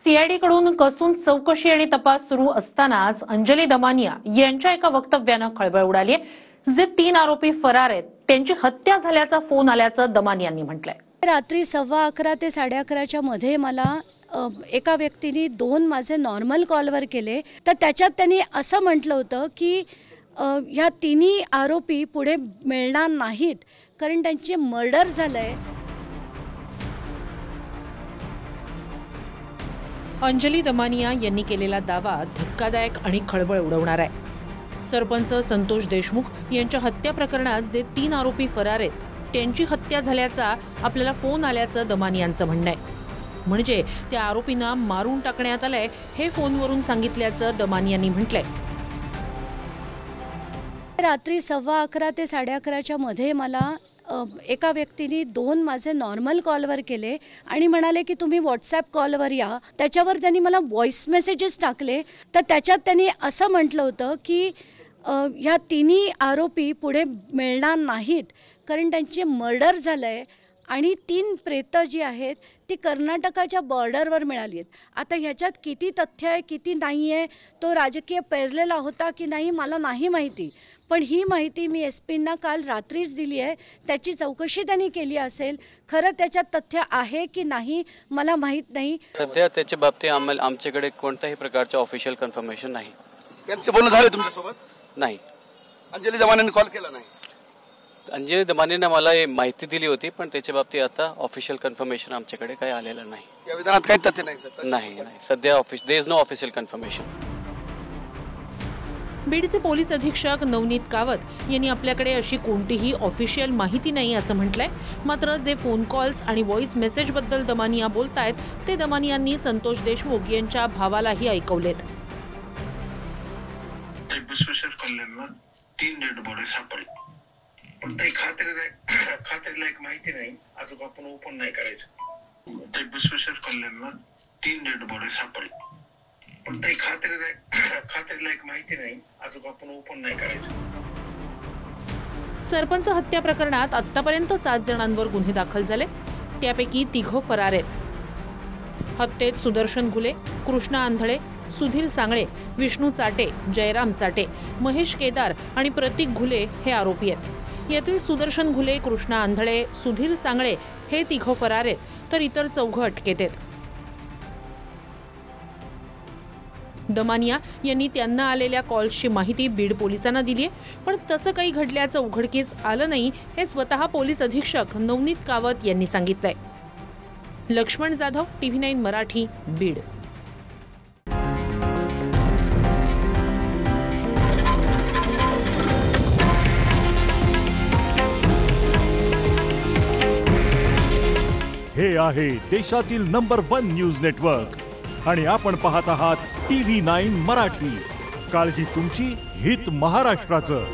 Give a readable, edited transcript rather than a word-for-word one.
CID कडून कसून चौकशी आणि तपास सुरू असतानाच अंजली दमानिया यांच्या एका वक्तव्यानं खळबळ उडाली आहे। जे 3 आरोपी फरार आहेत त्यांची हत्या झाल्याचा फोन आल्याचं दमानियांनी म्हटलंय। रात्री 11:15 ते 11:30च्या मध्ये मला एका व्यक्तीने 2 माझे नॉर्मल कॉलवर केले, तर त्याच्यात त्यांनी असं म्हटलं होतं की ह्या तिन्ही आरोपी पुढे मिळणार नाहीत कारण त्यांचे मर्डर झालंय। अंजली दमानिया यांनी केलेला दावा धक्कादायक आणि खळबळ उडवणार आहे। सरपंच संतोष देशमुख यांच्या हत्या प्रकरणात जे 3 आरोपी फरार आहेत त्यांची हत्या झाल्याचा आपल्याला फोन आल्याचं दमानियांचं म्हणणं आहे। म्हणजे त्या आरोपींना मारून टाकण्यात आलंय हे फोनवरून सांगितल्याचं दमानियांनी म्हटलंय। रात्री 11:15 ते 11:30च्या मध्ये मला एका व्यक्तीने 2 माझे नॉर्मल कॉलवर केले आणि म्हणाले की तुम्ही व्हॉट्सॲप कॉलवर या। त्याच्यावर त्यांनी मला व्हॉइस मेसेजेस टाकले, तर त्याच्यात त्यांनी असं म्हटलं होतं की ह्या तिन्ही आरोपी पुढे मिळणार नाहीत कारण त्यांचे मर्डर झालंय आणि 3 प्रेतं जी आहेत ती कर्नाटकाच्या बॉर्डरवर मिळाली आहेत। आता ह्याच्यात किती तथ्य आहे किती नाही आहे तो राजकीय पेरलेला होता की नाही मला नाही माहिती, पण ही माहिती मी एसपींना काल रात्रीच दिली आहे। त्याची चौकशी त्यांनी केली असेल, खरं त्याच्यात तथ्य आहे की नाही मला माहीत नाही। सध्या त्याच्या बाबतीत आमच्याकडे कोणत्याही प्रकारचे ऑफिशियल कन्फर्मेशन नाही। त्यांचे बोलणं झाले तुमच्यासोबत? नाही। अंजली दमानियांनी कॉल केला नाही? अंजली दमानियांनी मला माहिती दिली होती, पण त्याच्या बाबतीत आता ऑफिशियल कन्फर्मेशन आमच्याकडे काही आलेलं नाही। या विधानात काही तथ्य नाही सर? नाही, सध्या there is no official confirmation. बीडचे पोलीस अधीक्षक नवनीत कावत यांनी आपल्याकडे अशी कोणतीही ऑफिशियल माहिती नाही असं म्हटलंय। मात्र जे फोन कॉल्स आणि व्हॉइस मेसेज बद्दल दमानिया बोलतायत ते दमानियांनी संतोष देशमुख यांच्या भावालाही ऐकवलेत। 3 डेड बॉडी सापडले, पण काही खात्रीलायक माहिती नाही, अजून आपण ओपन नाही करायचं। ते विश्वेश्वर कल्याणला 3 डेड बॉडी सापडले, पण काही खात्रीलायक माहिती नाही, अजून आपण ओपन नाही करायचं। सरपंच हत्या प्रकरणात आतापर्यंत 7 जणांवर गुन्हे दाखल झाले, त्यापैकी 3 फरार आहेत। हत्येत सुदर्शन घुले, कृष्णा आंधळे, सुधीर सांगळे, विष्णू चाटे, जयराम चाटे, महेश केदार आणि प्रतीक घुले हे आरोपी आहेत। यातील सुदर्शन घुले, कृष्णा आंधळे, सुधीर सांगळे हे 3 फरार आहेत, तर इतर 4 अटकेत आहेत। दमानिया यांनी त्यांना आलेल्या कॉल्सची माहिती बीड पोलिसांना दिली आहे, पण तसं काही घडल्याचं उघडकीस आलं नाही हे स्वतः पोलीस अधीक्षक नवनीत कावत यांनी सांगितलंय। लक्ष्मण जाधव, TV9 मराठी, बीड। हे आहे देशातील नंबर 1 न्यूज नेटवर्क आणि आपण पाहत आहात TV9 मराठी। काळजी तुमची, हित महाराष्ट्राचं।